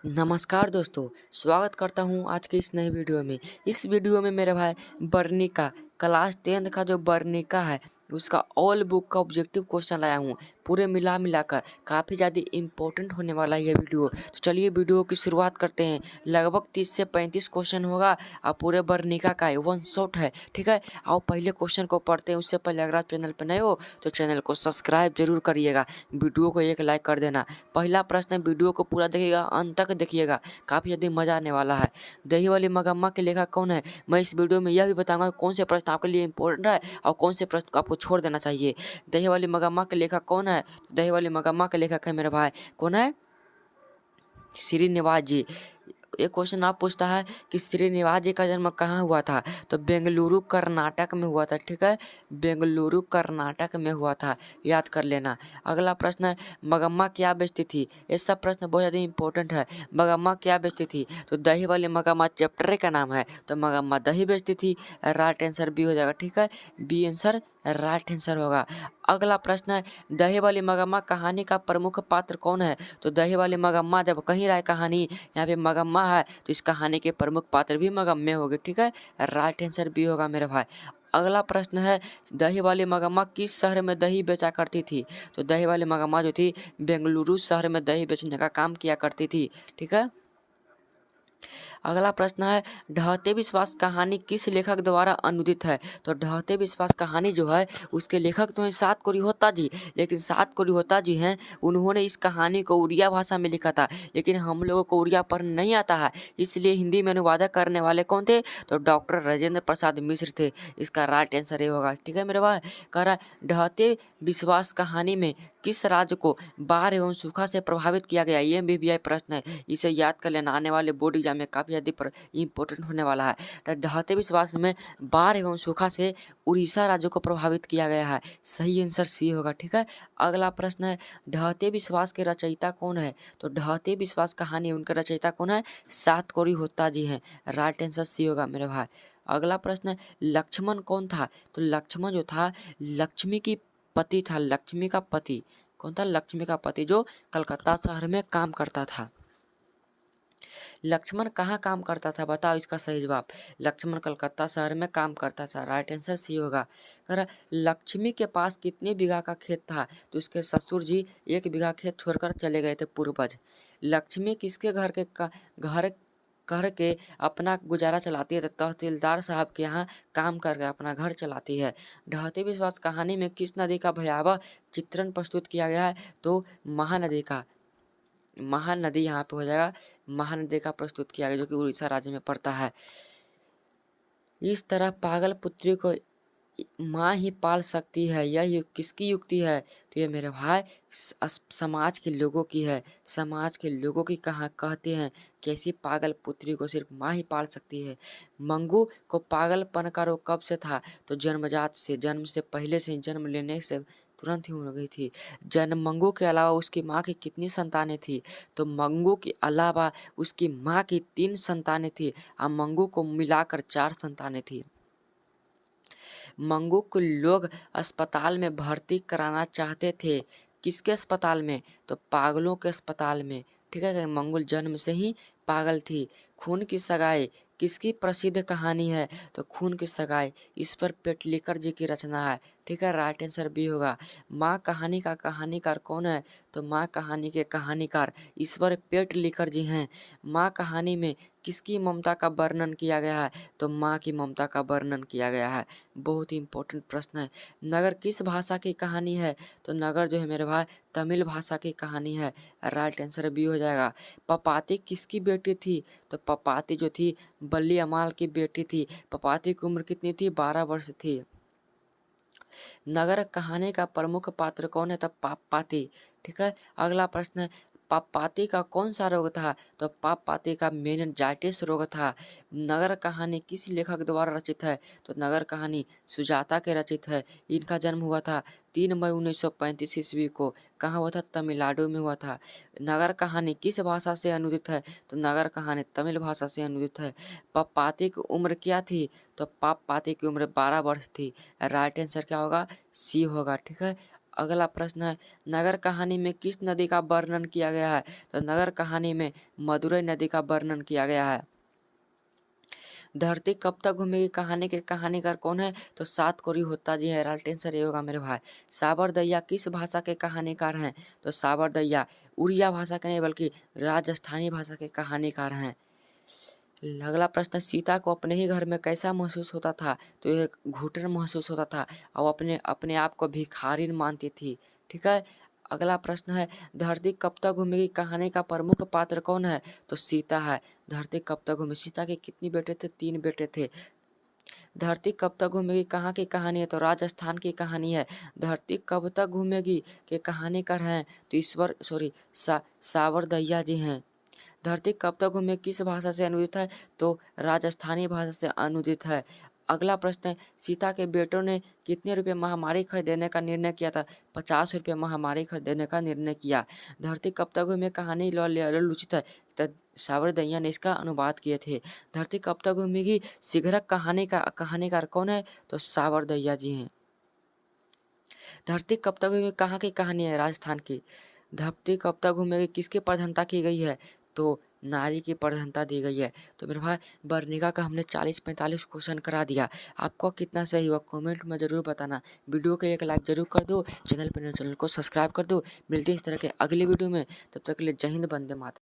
नमस्कार दोस्तों, स्वागत करता हूं आज के इस नए वीडियो में। इस वीडियो में मेरे भाई वर्णिका क्लास 10th का जो वर्णिका है उसका ऑल बुक का ऑब्जेक्टिव क्वेश्चन लाया हूं। पूरे मिलाकर काफ़ी ज़्यादा इम्पोर्टेंट होने वाला है ये वीडियो। तो चलिए वीडियो की शुरुआत करते हैं। लगभग 30 से 35 क्वेश्चन होगा और पूरे वर्णिका का है, वन शॉट है। ठीक है, आओ पहले क्वेश्चन को पढ़ते हैं। उससे पहले अगर आप चैनल पर नए हो तो चैनल को सब्सक्राइब जरूर करिएगा, वीडियो को एक लाइक कर देना। पहला प्रश्न, वीडियो को पूरा देखिएगा, अंत तक देखिएगा, काफ़ी ज़्यादा मज़ा आने वाला है। दही वाली मगम्मा के लेखक कौन है? मैं इस वीडियो में यह भी बताऊंगा कौन से प्रश्न आपके लिए इंपॉर्टेंट है और कौन से प्रश्न को आपको छोड़ देना चाहिए। दही वाली मगम्मा के लेखक कौन है? दही वाली मगम्मा के लेखक है मेरे भाई, कौन है? श्रीनिवास जी। एक क्वेश्चन आप पूछता है कि श्रीनिवास जी का जन्म कहाँ हुआ था? तो बेंगलुरु कर्नाटक में हुआ था। ठीक है, बेंगलुरु कर्नाटक में हुआ था, याद कर लेना। अगला प्रश्न है, मगम्मा क्या बेचती थी? ये सब प्रश्न बहुत ज़्यादा इंपॉर्टेंट है। मगम्मा क्या बेचती थी? तो दही वाली मगम्मा चैप्टर का नाम है, तो मगम्मा दही बेचती थी। राइट आंसर बी हो जाएगा। ठीक है, बी आंसर राइट आंसर होगा। अगला प्रश्न है, दही वाली मगम्मा कहानी का प्रमुख पात्र कौन है? तो दही वाली मगम्मा जब कहीं रहा है कहानी, यहाँ पे मगम्मा है, तो इस कहानी के प्रमुख पात्र भी मगम्मे हो गए। ठीक है, राइट आंसर बी होगा मेरे भाई। अगला प्रश्न है, दही वाली मगम्मा किस शहर में दही बेचा करती थी? तो दही वाली मगम्मा जो थी बेंगलुरु शहर में दही बेचने का काम किया करती थी। ठीक है, अगला प्रश्न है, ढहते विश्वास कहानी किस लेखक द्वारा अनुदित है? तो ढहते विश्वास कहानी जो है उसके लेखक तो हैं सात कोरी जी, लेकिन सात कोरी जी हैं, उन्होंने इस कहानी को उड़िया भाषा में लिखा था, लेकिन हम लोगों को उड़िया पढ़ना नहीं आता है, इसलिए हिंदी में अनुवादक करने वाले कौन थे? तो डॉक्टर राजेंद्र प्रसाद मिश्र थे। इसका राइट आंसर ये होगा। ठीक है मेरे भाई, कह रहा है ढहते विश्वास कहानी में किस राज्य को बाढ़ एवं सूखा से प्रभावित किया गया? ये भी प्रश्न है, इसे याद कर लेना, आने वाले बोर्ड एग्जाम में काफ़ी ज़्यादा इंपॉर्टेंट होने वाला है। तो ढहते विश्वास में बाढ़ एवं सूखा से उड़ीसा राज्य को प्रभावित किया गया है, सही आंसर सी होगा। ठीक है, अगला प्रश्न है, ढहते विश्वास के रचयिता कौन है? तो ढहते विश्वास कहानी उनके रचयिता कौन है? सात कोरी होता जी हैं, राइट आंसर सी होगा मेरे भाई। अगला प्रश्न है, लक्ष्मण कौन था? तो लक्ष्मण जो था लक्ष्मी की पति था। लक्ष्मी का पति कौन था? लक्ष्मी का पति जो कलकत्ता शहर में काम करता था। लक्ष्मण कहाँ काम करता था? बताओ इसका सही जवाब। लक्ष्मण कलकत्ता शहर में काम करता था, राइट आंसर सी होगा। कर लक्ष्मी के पास कितने बीघा का खेत था? तो उसके ससुर जी 1 बीघा खेत छोड़कर चले गए थे पूर्वज। लक्ष्मी किसके घर के अपना गुजारा चलाती है? तो तहसीलदार साहब के यहाँ काम करके अपना घर चलाती है। ढहते विश्वास कहानी में किस नदी का भयावह चित्रण प्रस्तुत किया गया है? तो महानदी का, महानदी यहाँ पे हो जाएगा, महानदी का प्रस्तुत किया गया, जो कि उड़ीसा राज्य में पड़ता है। इस तरह पागल पुत्री को माँ ही पाल सकती है, यह किसकी युक्ति है? तो ये मेरे भाई समाज के लोगों की है। समाज के लोगों की कहा कहते हैं कि ऐसी पागल पुत्री को सिर्फ माँ ही पाल सकती है। मंगू को पागलपन का रोग कब से था? तो जन्मजात से, जन्म से पहले से, जन्म लेने से तुरंत ही हो गई थी। जन्म मंगू के अलावा उसकी माँ की कितनी संतानें थी? तो मंगू के अलावा उसकी माँ की 3 संतानें थी और मंगू को मिलाकर 4 संतानें थी। मंगू को लोग अस्पताल में भर्ती कराना चाहते थे, किसके अस्पताल में? तो पागलों के अस्पताल में। ठीक है, मंगू जन्म से ही पागल थी। खून की सगाई किसकी प्रसिद्ध कहानी है? तो खून की सगाई ईश्वर पेटलिकर जी की रचना है। ठीक है, राइट आंसर बी होगा। माँ कहानी का कहानीकार कौन है? तो माँ कहानी के कहानीकार ईश्वर पेटलिकर जी हैं। माँ कहानी में किसकी ममता का वर्णन किया गया है? तो माँ की ममता का वर्णन किया गया है। बहुत ही इंपॉर्टेंट प्रश्न है। नगर किस भाषा की कहानी है? तो नगर जो है मेरे भाई तमिल भाषा की कहानी है, राइट आंसर बी हो जाएगा। पपाती किसकी बेटी थी? तो पपाती जो थी बल्ली अमाल की बेटी थी। पपाती की उम्र कितनी थी? 12 वर्ष थी। नगर कहानी का प्रमुख पात्र कौन है? तो पापपाती। ठीक है, अगला प्रश्न है, पापपाती का कौन सा रोग था? तो पापपाती का मेनिनजाइटिस रोग था। नगर कहानी किस लेखक द्वारा रचित है? तो नगर कहानी सुजाता के रचित है। इनका जन्म हुआ था 3 मई 1935 ईस्वी को। कहाँ हुआ था? तमिलनाडु में हुआ था। नगर कहानी किस भाषा से अनुदित है? तो नगर कहानी तमिल भाषा से अनुदित है। पापपाती की उम्र क्या थी? तो पापपाती की उम्र 12 वर्ष थी। राइट आंसर क्या होगा? सी होगा। ठीक है, अगला प्रश्न है, नगर कहानी में किस नदी का वर्णन किया गया है? तो नगर कहानी में मदुरई नदी का वर्णन किया गया है। धरती कब तक घूमेगी कहानी के कहानीकार कौन है? तो सात कोरी होता जी है। राइट आंसर ये होगा मेरे भाई। साबर दैया किस भाषा के कहानीकार हैं? तो साबर दैया उड़िया भाषा के नहीं बल्कि राजस्थानी भाषा के कहानीकार हैं। अगला प्रश्न, सीता को अपने ही घर में कैसा महसूस होता था? तो एक घुटन महसूस होता था और अपने अपने आप को भिखारिन मानती थी। ठीक है। अगला प्रश्न है, धरती कब तक घूमेगी कहानी का प्रमुख पात्र कौन है? तो सीता है। धरती कब तक घूमेगी। सीता के कितने बेटे थे? 3 बेटे थे। धरती कब तक घूमेगी कहाँ की कहानी है? तो राजस्थान की कहानी है। धरती कब तक घूमेगी के कहानीकार हैं तो सावर दैया जी हैं। धरती कब तक घूमेगी किस भाषा से अनुदित है? तो राजस्थानी भाषा से अनुदित है। अगला प्रश्न है, सीता के बेटों ने कितने रुपए महामारी खरीदने का निर्णय किया था? 50 रुपये महामारी खरीदने का निर्णय किया। धरती कब तक घूमे कहानी लुचित है तो सावर दैया ने इसका अनुवाद किए थे। धरती कब तक घूमेगी शीघ्र कहानीकार कौन है? तो सावर दैया जी हैं। धरती कब तक घूमेगी कहाँ की कहानी है? राजस्थान की। धरती कब तक घूमेगी किसकी प्रधानता की गई है? तो नारी की प्रधानता दी गई है। तो मेरे भाई वर्णिका का हमने 40-45 क्वेश्चन करा दिया। आपको कितना सही हुआ कमेंट में जरूर बताना। वीडियो को एक लाइक जरूर कर दो, चैनल को सब्सक्राइब कर दो। मिलते हैं इस तरह के अगले वीडियो में, तब तक के लिए जय हिंद, वंदे मातरम।